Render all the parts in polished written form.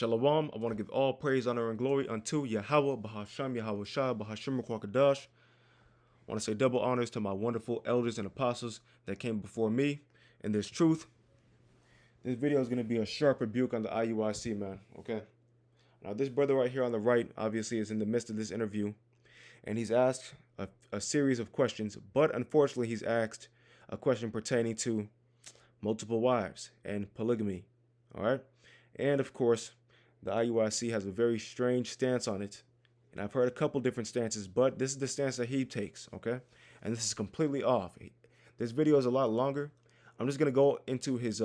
Shalom. I want to give all praise, honor, and glory unto Yahweh, Bahasham, Yahweh Shah, Bahashim, Kwakadash. I want to say double honors to my wonderful elders and apostles that came before me in this truth. This video is going to be a sharp rebuke on the IUIC, man. Okay. Now, this brother right here on the right, obviously, is in the midst of this interview, and he's asked a series of questions, but unfortunately, he's asked a question pertaining to multiple wives and polygamy. All right. And of course, the IUIC has a very strange stance on it. And I've heard a couple different stances, but this is the stance that he takes, okay? And this is completely off. This video is a lot longer. I'm just gonna go into his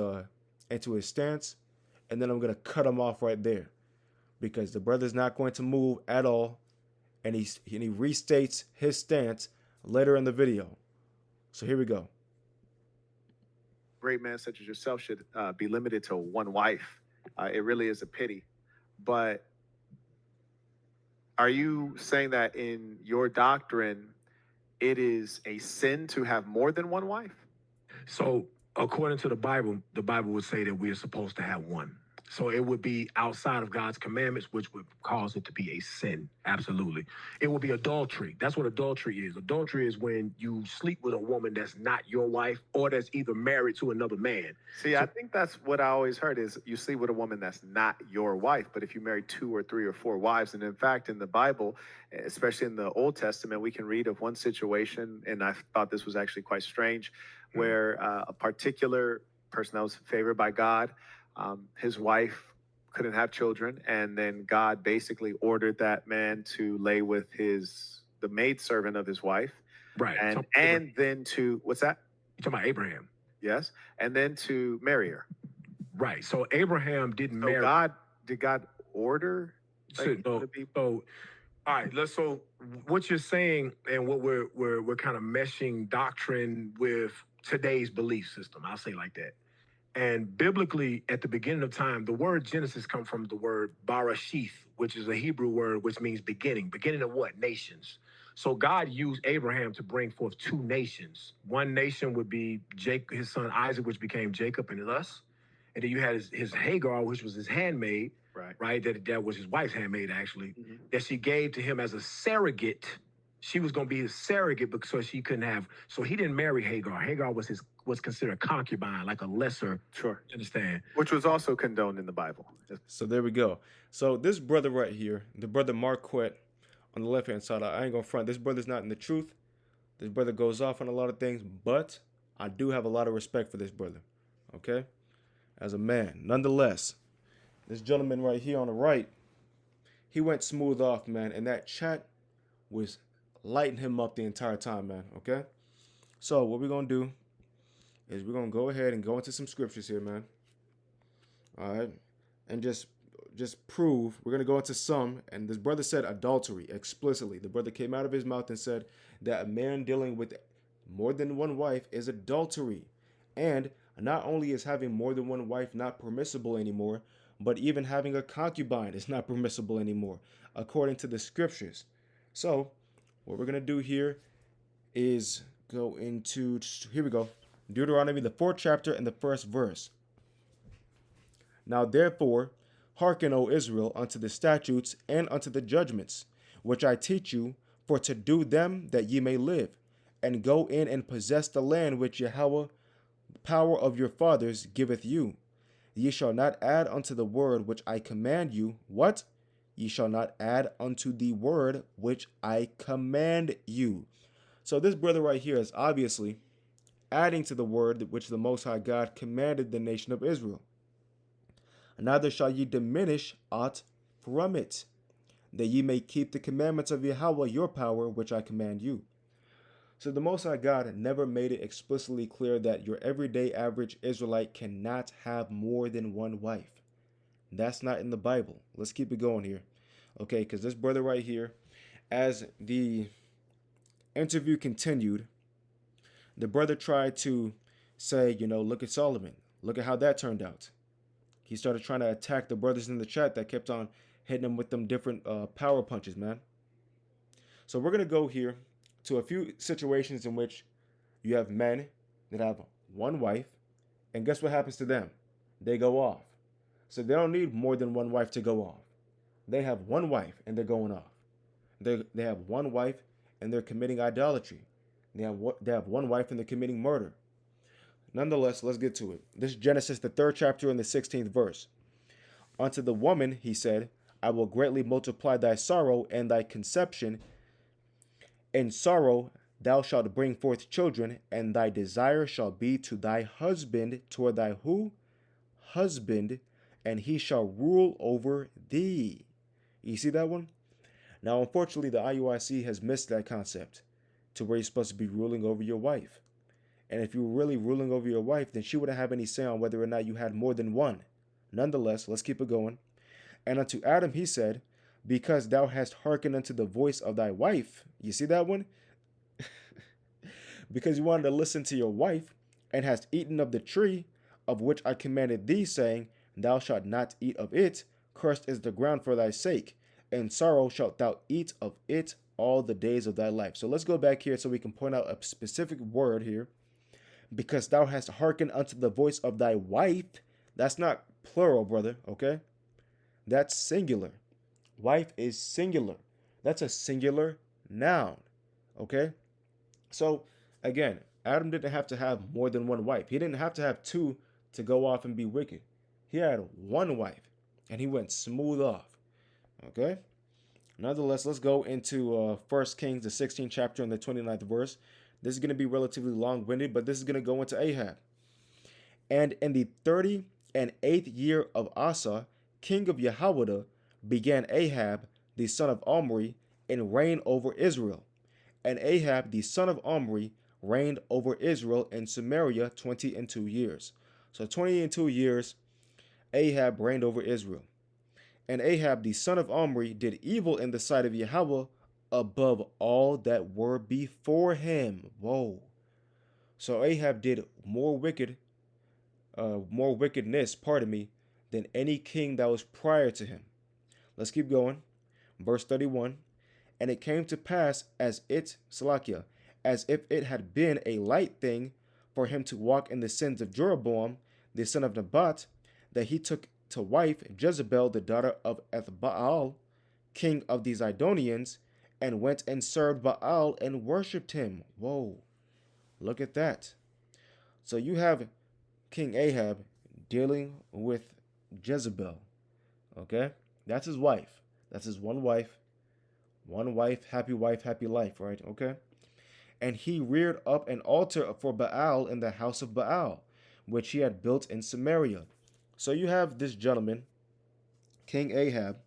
stance, and then I'm gonna cut him off right there, because the brother's not going to move at all, and he restates his stance later in the video. So here we go. Great man such as yourself should be limited to one wife. It really is a pity. But are you saying that in your doctrine, it is a sin to have more than one wife? So according to the Bible would say that we are supposed to have one. So it would be outside of God's commandments, which would cause it to be a sin. Absolutely. It would be adultery. That's what adultery is. Adultery is when you sleep with a woman that's not your wife or that's either married to another man. See, I think that's what I always heard is you sleep with a woman that's not your wife. But if you marry 2 or 3 or 4 wives, and in fact, in the Bible, especially in the Old Testament, we can read of one situation, and I thought this was actually quite strange, where a particular person that was favored by God, his wife couldn't have children, and then God basically ordered that man to lay with the maidservant of his wife, right? And then to what's that? You're talking about Abraham, yes, and then to marry her, right? So Abraham didn't marry. Did God order? All right. So what you're saying and what we're kind of meshing doctrine with today's belief system. I'll say like that. And biblically, at the beginning of time, the word Genesis comes from the word Barashith, which is a Hebrew word which means beginning. Beginning of what? Nations. So God used Abraham to bring forth 2 nations. One nation would be his son Isaac, which became Jacob and us. And then you had his Hagar, which was his handmaid, right? That was his wife's handmaid, actually, that she gave to him as a surrogate. She was going to be his surrogate because she couldn't have. So he didn't marry Hagar. Hagar was considered a concubine, like a lesser. Sure. Understand? Which was also condoned in the Bible. So there we go. So this brother right here, the brother Marquette on the left-hand side, I ain't gonna front. This brother's not in the truth. This brother goes off on a lot of things, but I do have a lot of respect for this brother, okay? As a man. Nonetheless, this gentleman right here on the right, he went smooth off, man, and that chat was lighting him up the entire time, man, okay? So what we're going to do is we're going to go ahead and go into some scriptures here, man. All right? And just prove, we're going to go into some, and this brother said adultery explicitly. The brother came out of his mouth and said that a man dealing with more than one wife is adultery. And not only is having more than one wife not permissible anymore, but even having a concubine is not permissible anymore, according to the scriptures. So what we're going to do here is go into, here we go, Deuteronomy, the 4th chapter and the 1st verse. Now therefore, hearken, O Israel, unto the statutes and unto the judgments, which I teach you, for to do them that ye may live, and go in and possess the land which Yahweh, the power of your fathers, giveth you. Ye shall not add unto the word which I command you. What? Ye shall not add unto the word which I command you. So this brother right here is obviously adding to the word which the Most High God commanded the nation of Israel. Neither shall ye diminish aught from it, that ye may keep the commandments of Yahweh your power, which I command you. So the Most High God never made it explicitly clear that your everyday average Israelite cannot have more than one wife. That's not in the Bible. Let's keep it going here. Okay, because this brother right here, as the interview continued, the brother tried to say, look at Solomon. Look at how that turned out. He started trying to attack the brothers in the chat that kept on hitting him with them different power punches, man. So we're going to go here to a few situations in which you have men that have one wife, and guess what happens to them? They go off. So they don't need more than one wife to go off. They have one wife and they're going off. They have one wife and they're committing idolatry. They have one wife and they're committing murder. Nonetheless, let's get to it. This is Genesis, the 3rd chapter, and the 16th verse. Unto the woman he said, I will greatly multiply thy sorrow and thy conception. In sorrow thou shalt bring forth children, and thy desire shall be to thy husband, toward thy who? Husband, and he shall rule over thee. You see that one? Now, unfortunately, the IUIC has missed that concept to where you're supposed to be ruling over your wife. And if you were really ruling over your wife, then she wouldn't have any say on whether or not you had more than one. Nonetheless, let's keep it going. And unto Adam he said, because thou hast hearkened unto the voice of thy wife. You see that one? Because you wanted to listen to your wife, and hast eaten of the tree of which I commanded thee, saying, thou shalt not eat of it. Cursed is the ground for thy sake. In sorrow shalt thou eat of it all the days of thy life. So let's go back here so we can point out a specific word here. Because thou hast hearkened unto the voice of thy wife. That's not plural, brother, okay? That's singular. Wife is singular. That's a singular noun, okay? So, again, Adam didn't have to have more than one wife. He didn't have to have two to go off and be wicked. He had one wife, and he went smooth off, okay? Nonetheless, let's go into 1 Kings, the 16th chapter and the 29th verse. This is going to be relatively long-winded, but this is going to go into Ahab. And in the 38th year of Asa, king of Jehoiada, began Ahab, the son of Omri, and reigned over Israel. And Ahab, the son of Omri, reigned over Israel in Samaria 22 years. So 22 years, Ahab reigned over Israel. And Ahab, the son of Omri, did evil in the sight of Yahweh above all that were before him. Whoa. So Ahab did more wickedness, than any king that was prior to him. Let's keep going. Verse 31. And it came to pass as if it had been a light thing for him to walk in the sins of Jeroboam, the son of Nebat, that he took to wife Jezebel, the daughter of Ethbaal, king of the Zidonians, and went and served Baal and worshipped him. Whoa, look at that. So you have King Ahab dealing with Jezebel, okay? That's his wife. That's his one wife. One wife, happy life, right? Okay? And he reared up an altar for Baal in the house of Baal, which he had built in Samaria. So you have this gentleman, King Ahab,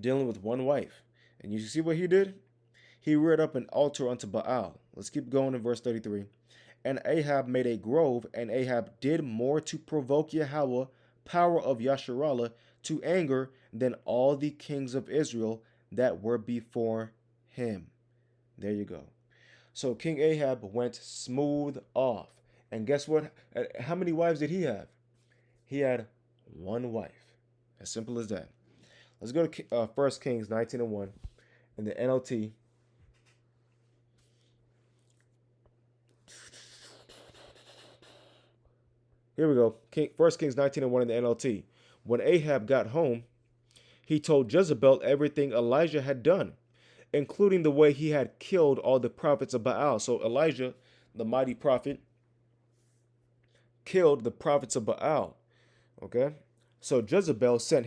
dealing with one wife. And you see what he did? He reared up an altar unto Baal. Let's keep going in verse 33. And Ahab made a grove, and Ahab did more to provoke Yahweh, power of Yasharallah, to anger than all the kings of Israel that were before him. There you go. So King Ahab went smooth off. And guess what? How many wives did he have? He had one wife. As simple as that. Let's go to 1 Kings 19:1 in the NLT. Here we go. 1 Kings 19:1 in the NLT. When Ahab got home, he told Jezebel everything Elijah had done, including the way he had killed all the prophets of Baal. So Elijah, the mighty prophet, killed the prophets of Baal. Okay? So Jezebel sent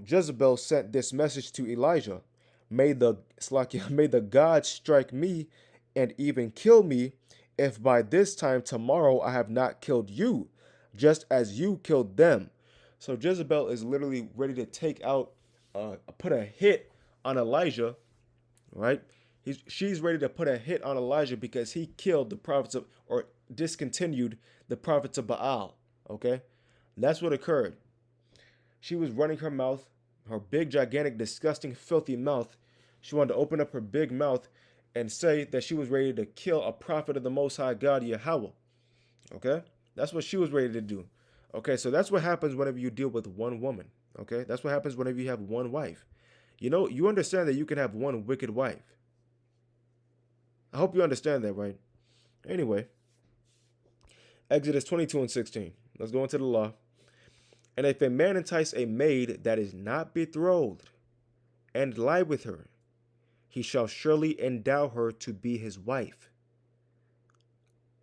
Jezebel sent this message to Elijah. May the gods strike me and even kill me if by this time tomorrow I have not killed you, just as you killed them. So Jezebel is literally ready to put a hit on Elijah, right? She's ready to put a hit on Elijah because he killed or discontinued the prophets of Baal, okay? That's what occurred. She was running her mouth, her big, gigantic, disgusting, filthy mouth. She wanted to open up her big mouth and say that she was ready to kill a prophet of the Most High God, Yahweh. Okay? That's what she was ready to do. Okay, so that's what happens whenever you deal with one woman. Okay? That's what happens whenever you have one wife. You know, you understand that you can have one wicked wife. I hope you understand that, right? Anyway, Exodus 22:16. Let's go into the law. And if a man entice a maid that is not betrothed, and lie with her, he shall surely endow her to be his wife.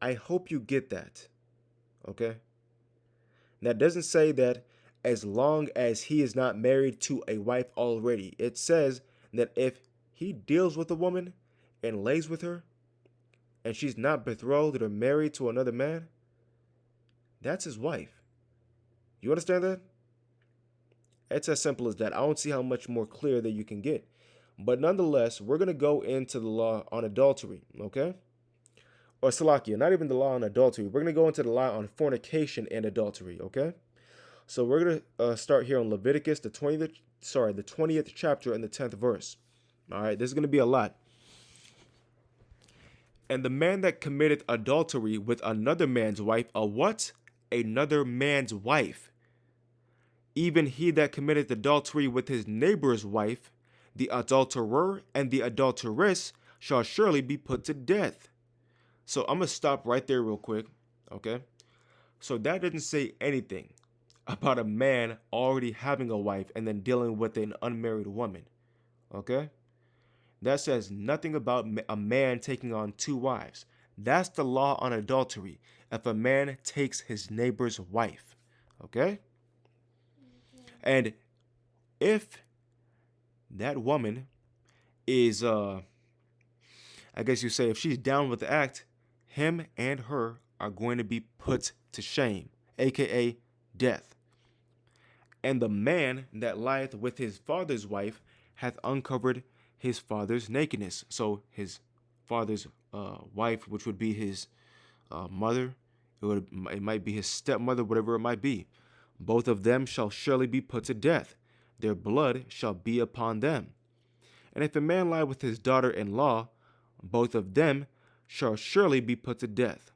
I hope you get that. Okay? That doesn't say that as long as he is not married to a wife already. It says that if he deals with a woman and lays with her, and she's not betrothed or married to another man, that's his wife. You understand that? It's as simple as that. I don't see how much more clear that you can get. But nonetheless, we're going to go into the law on adultery, okay? Or Salakia, not even the law on adultery. We're going to go into the law on fornication and adultery, okay? So we're going to start here on Leviticus, the 20th chapter and the 10th verse. All right, this is going to be a lot. And the man that committed adultery with another man's wife, a what? Another man's wife. Even he that committed adultery with his neighbor's wife, the adulterer and the adulteress shall surely be put to death. So I'm going to stop right there real quick, okay? So that doesn't say anything about a man already having a wife and then dealing with an unmarried woman, okay? That says nothing about a man taking on two wives. That's the law on adultery. If a man takes his neighbor's wife, okay? And if that woman is, I guess you say, if she's down with the act, him and her are going to be put to shame, aka death. And the man that lieth with his father's wife hath uncovered his father's nakedness. So his father's wife, which would be his mother, it might be his stepmother, whatever it might be. Both of them shall surely be put to death. Their blood shall be upon them. And if a man lie with his daughter-in-law, both of them shall surely be put to death.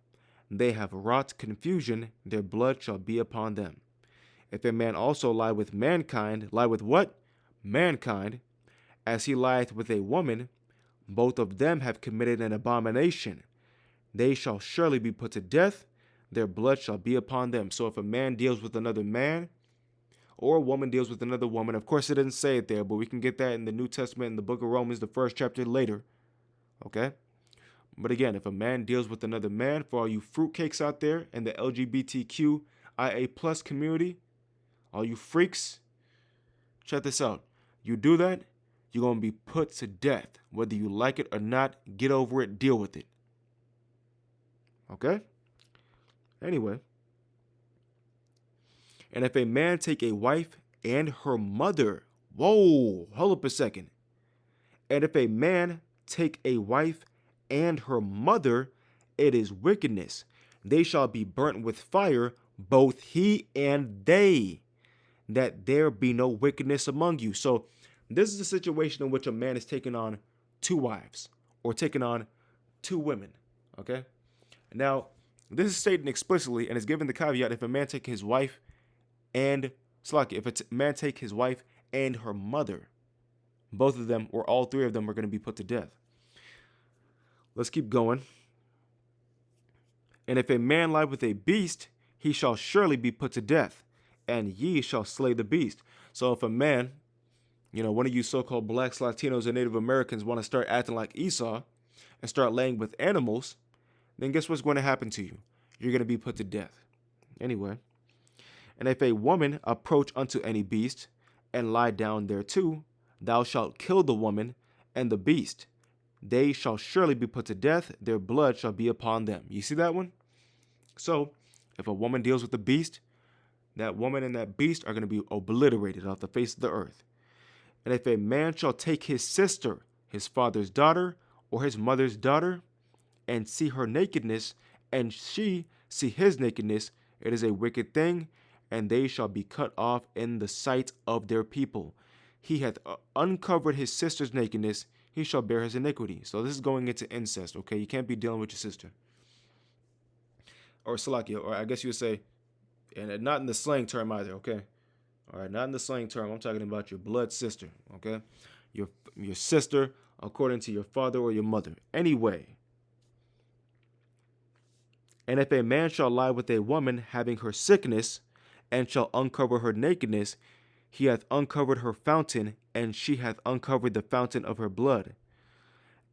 They have wrought confusion, their blood shall be upon them. If a man also lie with mankind, lie with what? Mankind, as he lieth with a woman, both of them have committed an abomination. They shall surely be put to death, their blood shall be upon them. So if a man deals with another man, or a woman deals with another woman, of course it doesn't say it there, but we can get that in the New Testament in the book of Romans, the 1st chapter later, okay? But again, if a man deals with another man, for all you fruitcakes out there in the LGBTQIA plus community, all you freaks, check this out. You do that, you're going to be put to death. Whether you like it or not, get over it, deal with it. Okay? Anyway. And if a man take a wife and her mother, whoa, hold up a second. And if a man take a wife and her mother, it is wickedness. They shall be burnt with fire, both he and they, that there be no wickedness among you. So this is a situation in which a man is taking on two wives or taking on two women, okay? Now, this is stated explicitly and is given the caveat if a man take his wife and, if a man take his wife and her mother, both of them or all three of them are going to be put to death. Let's keep going. And if a man lie with a beast, he shall surely be put to death, and ye shall slay the beast. So if a man, one of you so-called blacks, Latinos, and Native Americans want to start acting like Esau and start laying with animals, then guess what's going to happen to you? You're going to be put to death. Anyway. And if a woman approach unto any beast and lie down thereto, thou shalt kill the woman and the beast. They shall surely be put to death, their blood shall be upon them. You see that one? So, if a woman deals with the beast, that woman and that beast are going to be obliterated off the face of the earth. And if a man shall take his sister, his father's daughter, or his mother's daughter, and see her nakedness, and she see his nakedness, it is a wicked thing, and they shall be cut off in the sight of their people. He hath uncovered his sister's nakedness, he shall bear his iniquity. So this is going into incest, okay? You can't be dealing with your sister. Or Salakia, or I guess you would say, and not in the slang term either, okay? All right, not in the slang term. I'm talking about your blood sister, okay? Your sister according to your father or your mother. Anyway. And if a man shall lie with a woman having her sickness, and shall uncover her nakedness, he hath uncovered her fountain, and she hath uncovered the fountain of her blood.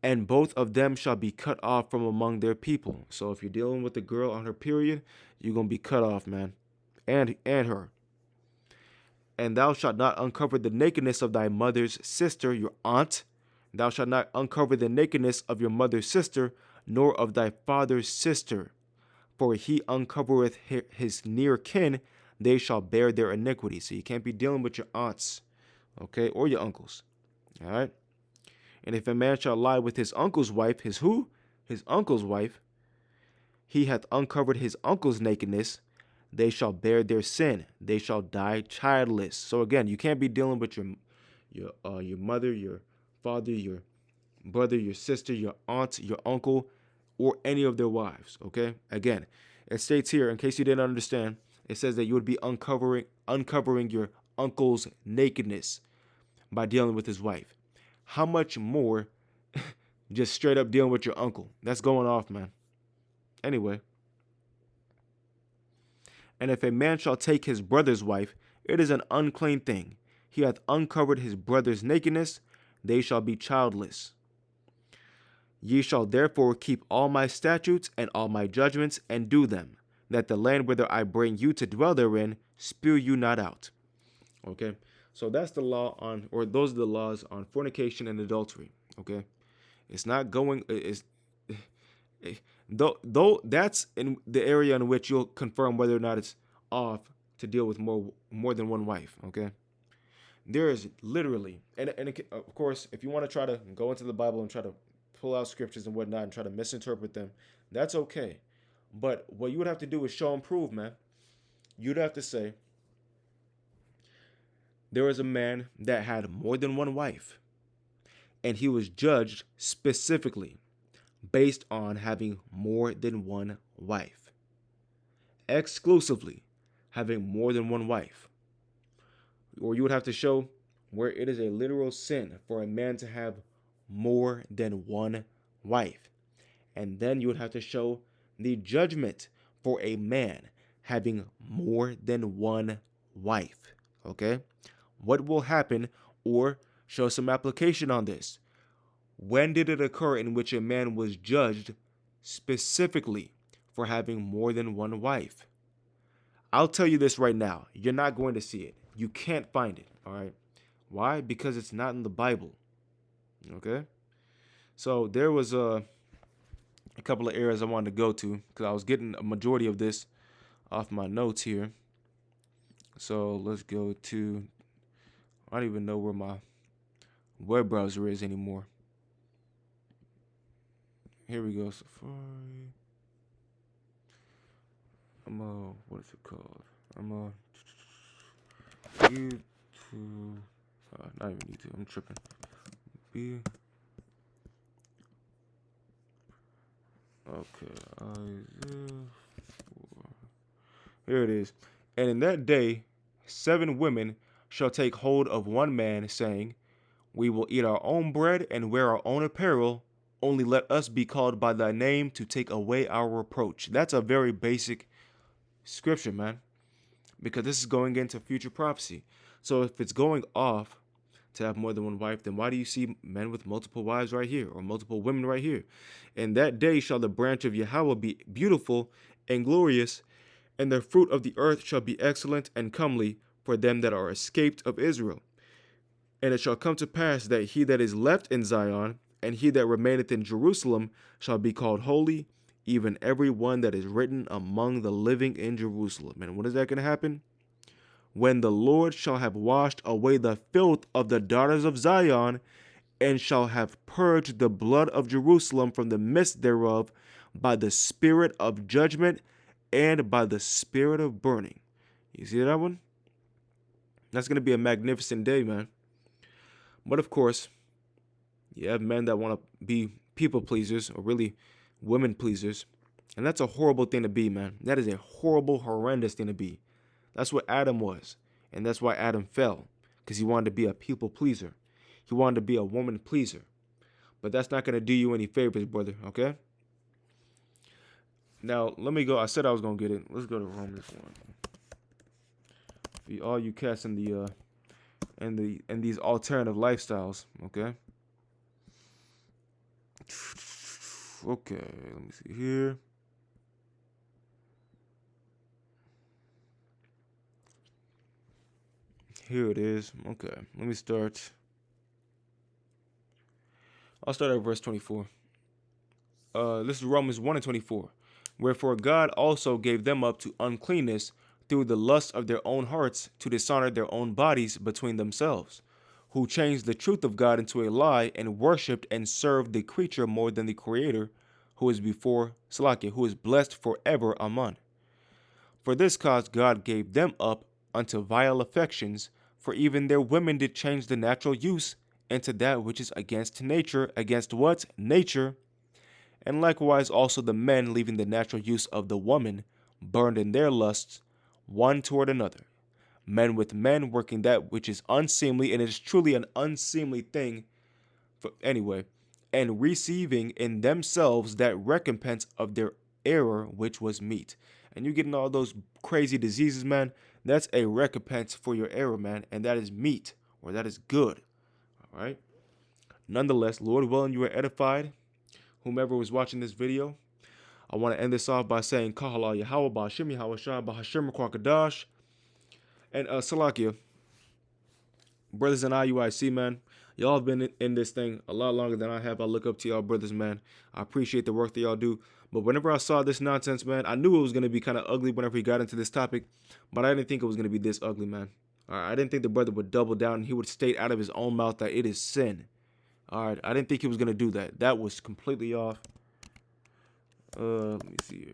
And both of them shall be cut off from among their people. So if you're dealing with a girl on her period, you're gonna be cut off, man, and her. And thou shalt not uncover the nakedness of thy mother's sister, your aunt. Thou shalt not uncover the nakedness of your mother's sister, nor of thy father's sister. For he uncovereth his near kin, they shall bear their iniquity. So you can't be dealing with your aunts, okay, or your uncles. All right. And if a man shall lie with his uncle's wife, his who? His uncle's wife, he hath uncovered his uncle's nakedness. They shall bear their sin. They shall die childless. So again, you can't be dealing with your mother, your father, your brother, your sister, your aunt, your uncle, or any of their wives. Okay. Again, it states here, in case you didn't understand, it says that you would be uncovering your uncle's nakedness by dealing with his wife. How much more just straight up dealing with your uncle? That's going off, man. Anyway. And if a man shall take his brother's wife, it is an unclean thing. He hath uncovered his brother's nakedness, they shall be childless. Ye shall therefore keep all my statutes and all my judgments, and do them, that the land whither I bring you to dwell therein spew you not out. Okay, so that's the law on, or those are the laws on fornication and adultery. Okay, it's not going. Though that's in the area in which you'll confirm whether or not it's off to deal with more than one wife. Okay, there is literally, and of course, if you want to try to go into the Bible and try to pull out scriptures and whatnot and try to misinterpret them, that's okay. But what you would have to do is show and prove, man. You'd have to say there was a man that had more than one wife, and he was judged specifically based on having more than one wife. Exclusively having more than one wife. Or you would have to show where it is a literal sin for a man to have more than one wife. And then you would have to show the judgment for a man having more than one wife. Okay? What will happen, or show some application on this? When did it occur in which a man was judged specifically for having more than one wife? I'll tell you this right now. You're not going to see it. You can't find it. All right. Why? Because it's not in the Bible. Okay. So there was a couple of areas I wanted to go to because I was getting a majority of this off my notes here. So let's go to, I don't even know where my web browser is anymore. Here we go, Safari. What is it called? YouTube. Not even YouTube, I'm tripping. Okay, Isaiah 4. Here it is. And in that day, 7 women shall take hold of one man, saying, we will eat our own bread and wear our own apparel. Only let us be called by thy name to take away our reproach. That's a very basic scripture, man, because this is going into future prophecy. So if it's going off to have more than one wife, then why do you see men with multiple wives right here, or multiple women right here? In that day shall the branch of Yahweh be beautiful and glorious, and the fruit of the earth shall be excellent and comely for them that are escaped of Israel. And it shall come to pass that he that is left in Zion, and he that remaineth in Jerusalem, shall be called holy, even every one that is written among the living in Jerusalem. And when is that going to happen? When the Lord shall have washed away the filth of the daughters of Zion, and shall have purged the blood of Jerusalem from the midst thereof, by the spirit of judgment and by the spirit of burning. You see that one? That's going to be a magnificent day, man. But of course, you have men that want to be people pleasers, or really women pleasers. And that's a horrible thing to be, man. That is a horrible, horrendous thing to be. That's what Adam was. And that's why Adam fell. Because he wanted to be a people pleaser. He wanted to be a woman pleaser. But that's not going to do you any favors, brother, okay? Now, let me go. I said I was going to get it. Let's go to Romans 1. For all you cats in these alternative lifestyles, okay? Okay, let me see here. Here it is. Okay, let me start. I'll start at verse 24. This is Romans 1 and 24. Wherefore God also gave them up to uncleanness through the lust of their own hearts to dishonor their own bodies between themselves, who changed the truth of God into a lie and worshipped and served the creature more than the Creator, who is before Salakia, who is blessed forever. Amen. For this cause God gave them up unto vile affections, for even their women did change the natural use into that which is against nature. Against what? Nature. And likewise also the men, leaving the natural use of the woman, burned in their lusts one toward another. Men with men, working that which is unseemly, and it is truly an unseemly thing. Anyway, and receiving in themselves that recompense of their error, which was meat. And you getting all those crazy diseases, man, that's a recompense for your error, man, and that is meat, or that is good. All right? Nonetheless, Lord willing, you are edified. Whomever was watching this video, I want to end this off by saying Kahala Yahweh Ba'Hashem Yahweh Shah Ba'Hashem Kwakadash. And Salakia, brothers in IUIC, man, y'all have been in this thing a lot longer than I have. I look up to y'all brothers, man. I appreciate the work that y'all do. But whenever I saw this nonsense, man, I knew it was going to be kind of ugly whenever he got into this topic. But I didn't think it was going to be this ugly, man. All right, I didn't think the brother would double down and he would state out of his own mouth that it is sin. All right, I didn't think he was going to do that. That was completely off. Let me see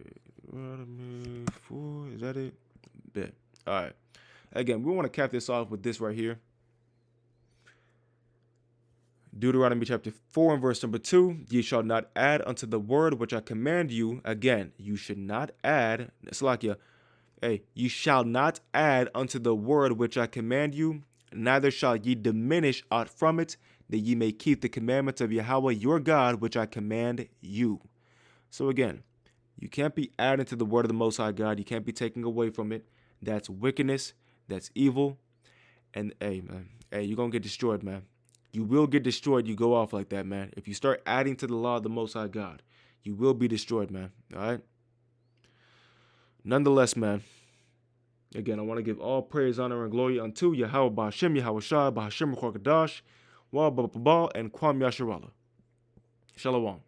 here. 4, is that it? Bet. All right. Again, we want to cap this off with this right here. Deuteronomy chapter 4 and verse number 2. Ye shall not add unto the word which I command you. Again, you should not add. Salakia. Hey, ye shall not add unto the word which I command you, neither shall ye diminish aught from it, that ye may keep the commandments of Yahweh your God, which I command you. So again, you can't be adding to the word of the Most High God. You can't be taking away from it. That's wickedness. That's evil. And hey, man, hey, you're going to get destroyed, man. You will get destroyed. You go off like that, man. If you start adding to the law of the Most High God, you will be destroyed, man. All right? Nonetheless, man, again, I want to give all praise, honor, and glory unto Yahweh Ba'Hashem, Yahweh Shah, Ba'Hashem Kwakadash, Wa Ba and Kwam Yasharallah. Shalom.